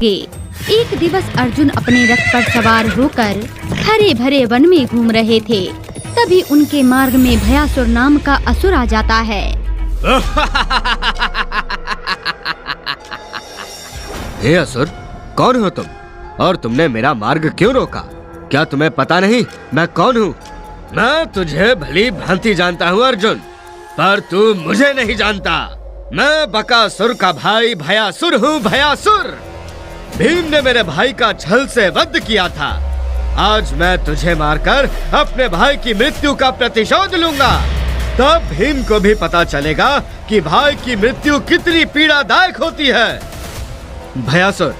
लगे। एक दिवस अर्जुन अपने रथ पर सवार होकर हरे भरे वन में घूम रहे थे। तभी उनके मार्ग में भयासुर नाम का असुर आ जाता है। हे असुर, कौन हो तुम और तुमने मेरा मार्ग क्यों रोका? क्या तुम्हें पता नहीं मैं कौन हूँ? मैं तुझे भली भांति जानता हूँ अर्जुन, पर तू मुझे नहीं जानता। मैं बकासुर का भाई भयासुर हूँ। भयासुर, भीम ने मेरे भाई का छल से वध किया था। आज मैं तुझे मारकर अपने भाई की मृत्यु का प्रतिशोध लूंगा। तब भीम को भी पता चलेगा कि भाई की मृत्यु कितनी पीड़ादायक होती है। भयासुर,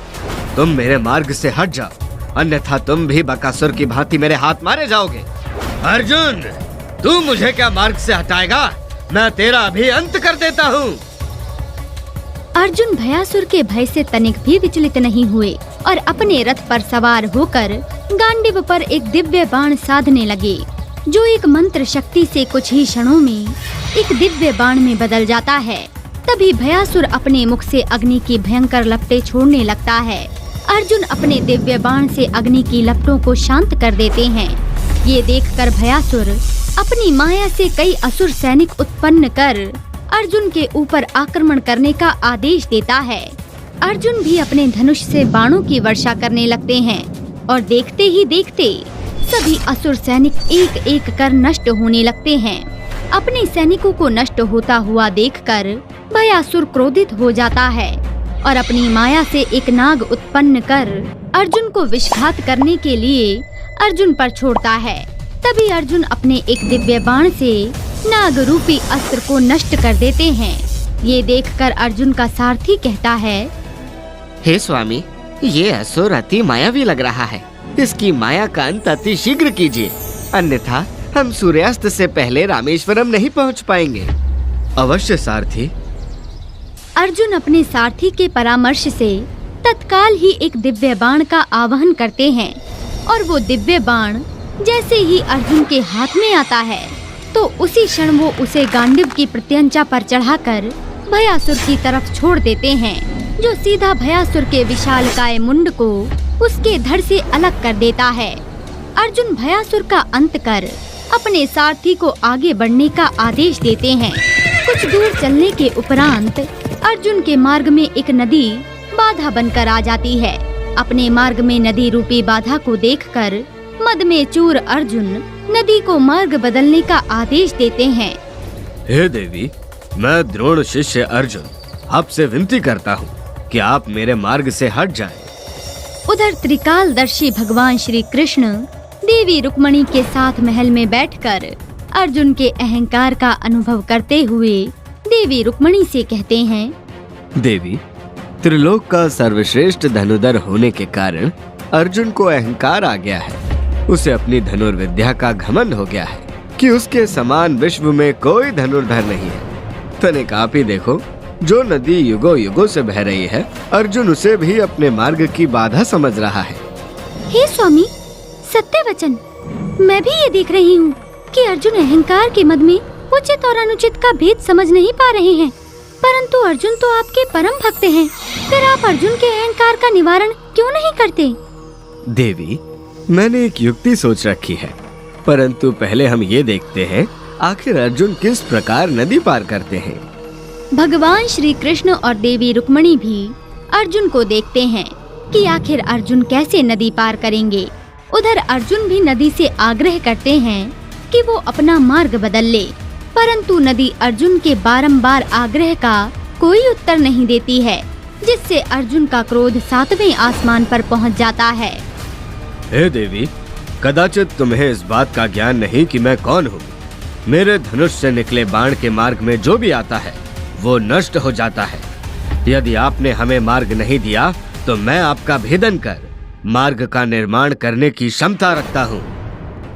तुम मेरे मार्ग से हट जाओ, अन्यथा तुम भी बकासुर की भांति मेरे हाथ मारे जाओगे। अर्जुन, तू मुझे क्या मार्ग से हटाएगा? मैं तेरा भी अंत कर देता हूँ। अर्जुन भयासुर के भय से तनिक भी विचलित नहीं हुए और अपने रथ पर सवार होकर गांडीव पर एक दिव्य बाण साधने लगे, जो एक मंत्र शक्ति से कुछ ही क्षणों में एक दिव्य बाण में बदल जाता है। तभी भयासुर अपने मुख से अग्नि की भयंकर लपटें छोड़ने लगता है। अर्जुन अपने दिव्य बाण से अग्नि की लपटों को शांत कर देते हैं। ये देखकर भयासुर अपनी माया से कई असुर सैनिक उत्पन्न कर अर्जुन के ऊपर आक्रमण करने का आदेश देता है। अर्जुन भी अपने धनुष से बाणों की वर्षा करने लगते हैं और देखते ही देखते सभी असुर सैनिक एक एक कर नष्ट होने लगते हैं। अपने सैनिकों को नष्ट होता हुआ देखकर भयासुर क्रोधित हो जाता है और अपनी माया से एक नाग उत्पन्न कर अर्जुन को विषघात करने के लिए अर्जुन पर छोड़ता है। तभी अर्जुन अपने एक दिव्य बाण से नाग रूपी अस्त्र को नष्ट कर देते हैं। ये देखकर अर्जुन का सारथी कहता है, हे स्वामी, ये असुर अति मायावी लग रहा है। इसकी माया का अंत अति शीघ्र कीजिए, अन्यथा हम सूर्यास्त से पहले रामेश्वरम नहीं पहुंच पाएंगे। अवश्य सारथी। अर्जुन अपने सारथी के परामर्श से तत्काल ही एक दिव्य बाण का आवाहन करते हैं और वो दिव्य बाण जैसे ही अर्जुन के हाथ में आता है तो उसी क्षण वो उसे गांडीव की प्रत्यंचा पर चढ़ाकर भयासुर की तरफ छोड़ देते हैं, जो सीधा भयासुर के विशालकाय मुंड को उसके धड़ से अलग कर देता है। अर्जुन भयासुर का अंत कर अपने सारथी को आगे बढ़ने का आदेश देते हैं। कुछ दूर चलने के उपरांत अर्जुन के मार्ग में एक नदी बाधा बनकर आ जाती है। अपने मार्ग में नदी रूपी बाधा को देखकर मद में चूर अर्जुन नदी को मार्ग बदलने का आदेश देते हैं। हे देवी, मैं द्रोण शिष्य अर्जुन आपसे विनती करता हूँ कि आप मेरे मार्ग से हट जाएं। उधर त्रिकालदर्शी भगवान श्री कृष्ण देवी रुक्मणी के साथ महल में बैठकर अर्जुन के अहंकार का अनुभव करते हुए देवी रुक्मणी से कहते हैं, देवी, त्रिलोक का सर्वश्रेष्ठ धनुर्धर होने के कारण अर्जुन को अहंकार आ गया है। उसे अपनी धनुर्विद्या का घमंड हो गया है कि उसके समान विश्व में कोई धनुर्धर नहीं है। तनिक आप ही देखो, जो नदी युगों युगों से बह रही है, अर्जुन उसे भी अपने मार्ग की बाधा समझ रहा है। हे स्वामी, सत्य वचन। मैं भी ये देख रही हूँ कि अर्जुन अहंकार के मद में उचित और अनुचित का भेद समझ नहीं पा रहे हैं। परंतु अर्जुन तो आपके परम भक्त हैं। फिर आप अर्जुन के अहंकार का निवारण क्यों नहीं करते? देवी, मैंने एक युक्ति सोच रखी है, परंतु पहले हम ये देखते हैं आखिर अर्जुन किस प्रकार नदी पार करते हैं। भगवान श्री कृष्ण और देवी रुक्मणी भी अर्जुन को देखते हैं कि आखिर अर्जुन कैसे नदी पार करेंगे। उधर अर्जुन भी नदी से आग्रह करते हैं कि वो अपना मार्ग बदल ले, परंतु नदी अर्जुन के बारंबार आग्रह का कोई उत्तर नहीं देती है, जिससे अर्जुन का क्रोध 7वें आसमान पर पहुंच जाता है। हे देवी, कदाचित तुम्हें इस बात का ज्ञान नहीं कि मैं कौन हूँ। मेरे धनुष से निकले बाण के मार्ग में जो भी आता है वो नष्ट हो जाता है। यदि आपने हमें मार्ग नहीं दिया तो मैं आपका भेदन कर मार्ग का निर्माण करने की क्षमता रखता हूँ।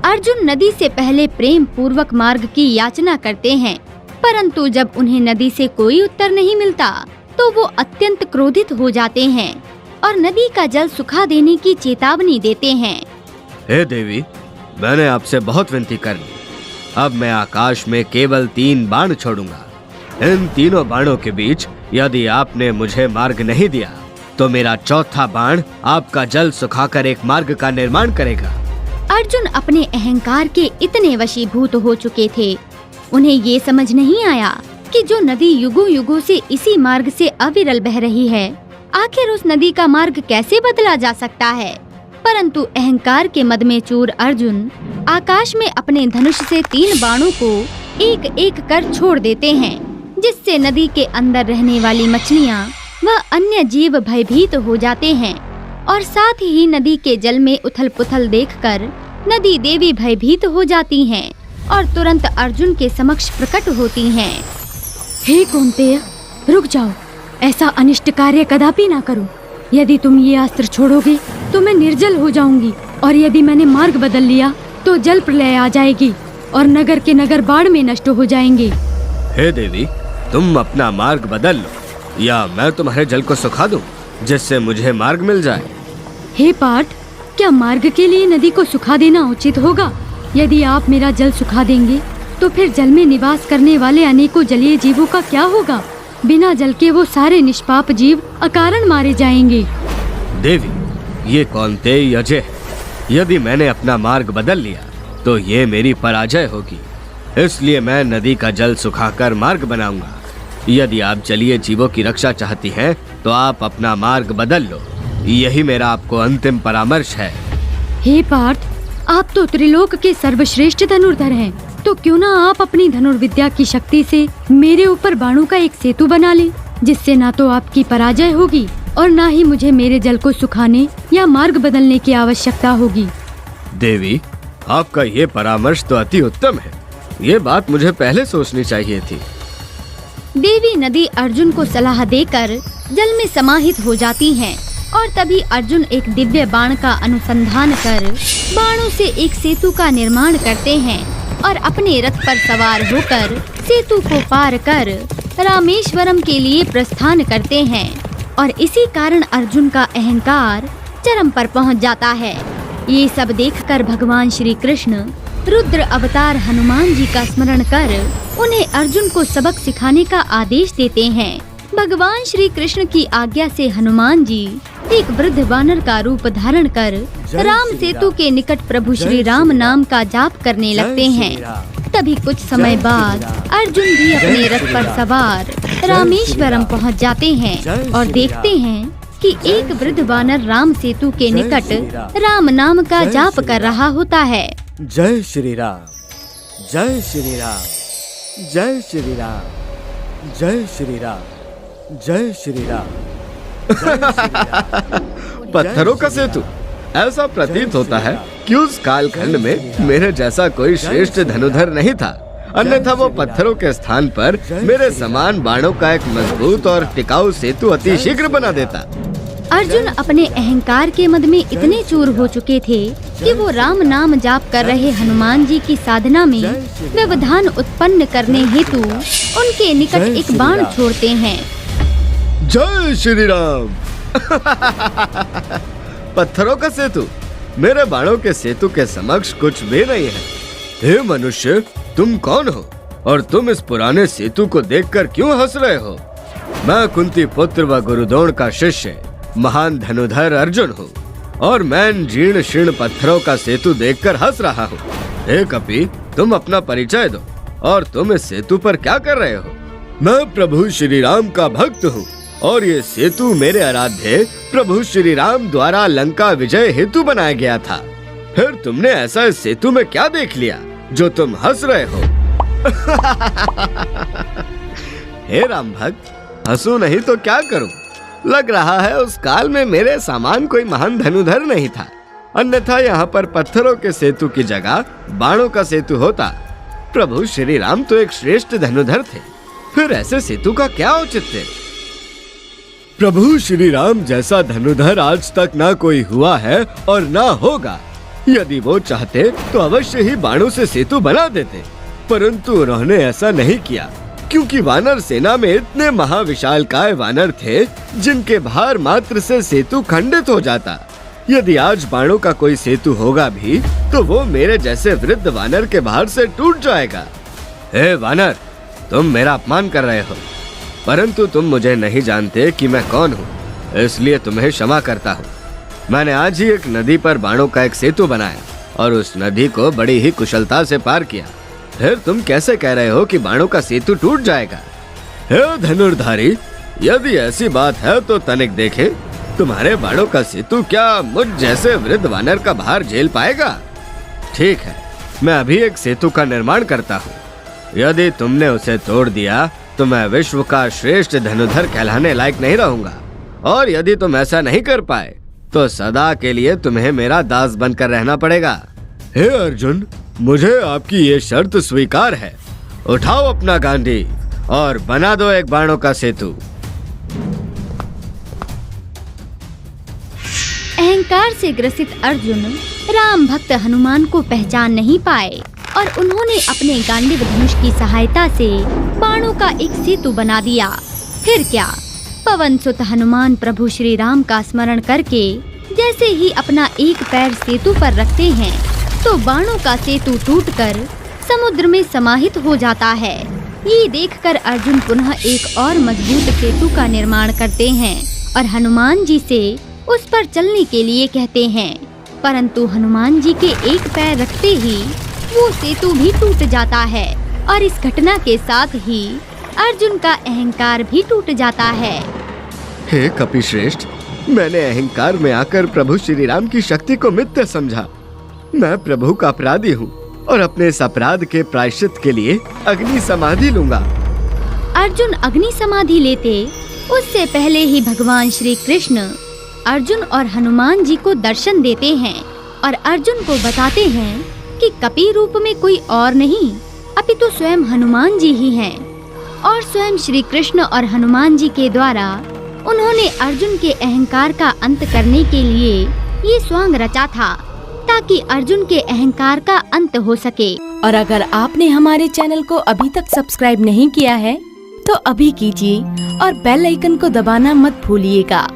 अर्जुन नदी से पहले प्रेम पूर्वक मार्ग की याचना करते हैं, परंतु जब उन्हें नदी से कोई उत्तर नहीं मिलता तो वो अत्यंत क्रोधित हो जाते हैं और नदी का जल सुखा देने की चेतावनी देते हैं। हे देवी, मैंने आपसे बहुत विनती कर ली। अब मैं आकाश में केवल 3 बाण छोड़ूंगा। इन तीनों बाणों के बीच यदि आपने मुझे मार्ग नहीं दिया तो मेरा चौथा बाण आपका जल सुखाकर एक मार्ग का निर्माण करेगा। अर्जुन अपने अहंकार के इतने वशीभूत हो चुके थे, उन्हें ये समझ नहीं आया कि जो नदी युगों युगों से इसी मार्ग से अविरल बह रही है, आखिर उस नदी का मार्ग कैसे बदला जा सकता है। परंतु अहंकार के मद में चूर अर्जुन आकाश में अपने धनुष से 3 बाणों को एक एक कर छोड़ देते हैं, जिससे नदी के अंदर रहने वाली मछलियाँ व अन्य जीव भयभीत हो जाते हैं और साथ ही नदी के जल में उथल पुथल देखकर नदी देवी भयभीत हो जाती हैं और तुरंत अर्जुन के समक्ष प्रकट होती हैं। हे कौन्तेय, रुक जाओ, ऐसा अनिष्ट कार्य कदापि ना करो। यदि तुम ये अस्त्र छोड़ोगे तो मैं निर्जल हो जाऊंगी, और यदि मैंने मार्ग बदल लिया तो जल प्रलय आ जाएगी और नगर के नगर बाढ़ में नष्ट हो जाएंगे। हे देवी, तुम अपना मार्ग बदल लो या मैं तुम्हारे जल को सुखा दूं, जिससे मुझे मार्ग मिल जाए। हे पार्थ, क्या मार्ग के लिए नदी को सुखा देना उचित होगा? यदि आप मेरा जल सुखा देंगे तो फिर जल में निवास करने वाले अनेकों जलीय जीवों का क्या होगा? बिना जल के वो सारे निष्पाप जीव अकारण मारे जाएंगे। देवी, ये कौन्तेय अजय, यदि मैंने अपना मार्ग बदल लिया तो ये मेरी पराजय होगी, इसलिए मैं नदी का जल सुखाकर मार्ग बनाऊंगा। यदि आप जलीय जीवों की रक्षा चाहती हैं तो आप अपना मार्ग बदल लो, यही मेरा आपको अंतिम परामर्श है। हे पार्थ, आप तो त्रिलोक के सर्वश्रेष्ठ धनुर्धर हैं, तो क्यों ना आप अपनी धनुर्विद्या की शक्ति से मेरे ऊपर बाणों का एक सेतु बना लें, जिससे ना तो आपकी पराजय होगी और ना ही मुझे मेरे जल को सुखाने या मार्ग बदलने की आवश्यकता होगी। देवी, आपका ये परामर्श तो अति उत्तम है, ये बात मुझे पहले सोचनी चाहिए थी। देवी नदी अर्जुन को सलाह देकर जल में समाहित हो जाती हैं और तभी अर्जुन एक दिव्य बाण का अनुसंधान कर बाणों से एक सेतु का निर्माण करते हैं और अपने रथ पर सवार होकर सेतु को पार कर रामेश्वरम के लिए प्रस्थान करते हैं। और इसी कारण अर्जुन का अहंकार चरम पर पहुंच जाता है। ये सब देखकर भगवान श्री कृष्ण रुद्र अवतार हनुमान जी का स्मरण कर उन्हें अर्जुन को सबक सिखाने का आदेश देते हैं। भगवान श्री कृष्ण की आज्ञा से हनुमान जी एक वृद्ध वानर का रूप धारण कर राम सेतु के निकट प्रभु श्री राम नाम का जाप करने लगते हैं। तभी कुछ समय बाद अर्जुन भी अपने रथ पर सवार रामेश्वरम पहुंच जाते हैं और देखते हैं कि एक वृद्ध वानर राम सेतु के निकट राम नाम का जाप कर रहा होता है। जय श्री राम, जय श्री राम, जय श्री राम, जय श्री राम, जय श्री राम। पत्थरों का सेतु, ऐसा प्रतीत होता है कि उस कालखंड में मेरे जैसा कोई श्रेष्ठ धनुधर नहीं था, अन्यथा वो पत्थरों के स्थान पर मेरे समान बाणों का एक मजबूत और टिकाऊ सेतु अति शीघ्र बना देता। अर्जुन अपने अहंकार के मद में इतने चूर हो चुके थे कि वो राम नाम जाप कर रहे हनुमान जी की साधना में व्यवधान उत्पन्न करने हेतु उनके निकट एक बाण छोड़ते हैं। जय श्री राम। पत्थरों का सेतु मेरे बाणों के सेतु के समक्ष कुछ भी नहीं है। हे मनुष्य, तुम कौन हो और तुम इस पुराने सेतु को देखकर क्यों हंस रहे हो? मैं कुंती पुत्र व गुरुद्रोण का शिष्य महान धनुधर अर्जुन हूँ और मैं जीर्ण शीर्ण पत्थरों का सेतु देखकर हंस रहा हूँ। हे कपि, तुम अपना परिचय दो और तुम इस सेतु पर क्या कर रहे हो? मैं प्रभु श्री राम का भक्त हूँ और ये सेतु मेरे आराध्य प्रभु श्री राम द्वारा लंका विजय हेतु बनाया गया था। फिर तुमने ऐसा इस सेतु में क्या देख लिया जो तुम हंस रहे हो? हे राम भक्त, हंसू नहीं तो क्या करूं? लग रहा है उस काल में मेरे समान कोई महान धनुधर नहीं था, अन्यथा यहाँ पर पत्थरों के सेतु की जगह बाणों का सेतु होता। प्रभु श्री राम तो एक श्रेष्ठ धनुधर थे, फिर ऐसे सेतु का क्या औचित्य? प्रभु श्री राम जैसा धनुधर आज तक ना कोई हुआ है और ना होगा। यदि वो चाहते तो अवश्य ही बाणों से सेतु बना देते, परंतु उन्होंने ऐसा नहीं किया, क्योंकि वानर सेना में इतने महाविशालकाय वानर थे जिनके भार मात्र से सेतु खंडित हो जाता। यदि आज बाणों का कोई सेतु होगा भी तो वो मेरे जैसे वृद्ध वानर के भार से टूट जाएगा। हे वानर, तुम मेरा अपमान कर रहे हो, परंतु तुम मुझे नहीं जानते कि मैं कौन हूँ। इसलिए तुम्हें क्षमा करता हूँ। मैंने आज ही एक नदी पर बाणों का एक सेतु बनाया और उस नदी को बड़ी ही कुशलता से पार किया। फिर तुम कैसे कह रहे हो कि बाणों का सेतु टूट जाएगा? हे धनुर्धारी, यदि ऐसी बात है तो तनिक देखे, तुम्हारे बाणों का सेतु क्या मुझ जैसे वृद्ध वानर का भार झेल पाएगा? ठीक है, मैं अभी एक सेतु का निर्माण करता हूँ। यदि तुमने उसे तोड़ दिया तो मैं विश्व का श्रेष्ठ धनुर्धर कहलाने लायक नहीं रहूंगा, और यदि तुम ऐसा नहीं कर पाए तो सदा के लिए तुम्हें मेरा दास बनकर रहना पड़ेगा। हे अर्जुन, मुझे आपकी ये शर्त स्वीकार है। उठाओ अपना गांडी और बना दो एक बाणों का सेतु। अहंकार से ग्रसित अर्जुन राम भक्त हनुमान को पहचान नहीं पाए और उन्होंने अपने गांडीव धनुष की सहायता से बाणों का एक सेतु बना दिया। फिर क्या, पवन सुत हनुमान प्रभु श्री राम का स्मरण करके जैसे ही अपना एक पैर सेतु पर रखते हैं तो बाणों का सेतु टूटकर समुद्र में समाहित हो जाता है। ये देखकर अर्जुन पुनः एक और मजबूत सेतु का निर्माण करते हैं और हनुमान जी से उस पर चलने के लिए कहते हैं, परंतु हनुमान जी के एक पैर रखते ही वो सेतु भी टूट जाता है और इस घटना के साथ ही अर्जुन का अहंकार भी टूट जाता है। हे कपिश्रेष्ठ, मैंने अहंकार में आकर प्रभु श्री राम की शक्ति को मिथ्या समझा। मैं प्रभु का अपराधी हूँ और अपने इस अपराध के प्रायश्चित के लिए अग्नि समाधि लूंगा। अर्जुन अग्नि समाधि लेते उससे पहले ही भगवान श्री कृष्ण अर्जुन और हनुमान जी को दर्शन देते हैं और अर्जुन को बताते हैं कि कपि रूप में कोई और नहीं अपितु स्वयं हनुमान जी ही हैं। और स्वयं श्री कृष्ण और हनुमान जी के द्वारा उन्होंने अर्जुन के अहंकार का अंत करने के लिए ये स्वांग रचा था ताकि अर्जुन के अहंकार का अंत हो सके। और अगर आपने हमारे चैनल को अभी तक सब्सक्राइब नहीं किया है तो अभी कीजिए और बेल आइकन को दबाना मत भूलिएगा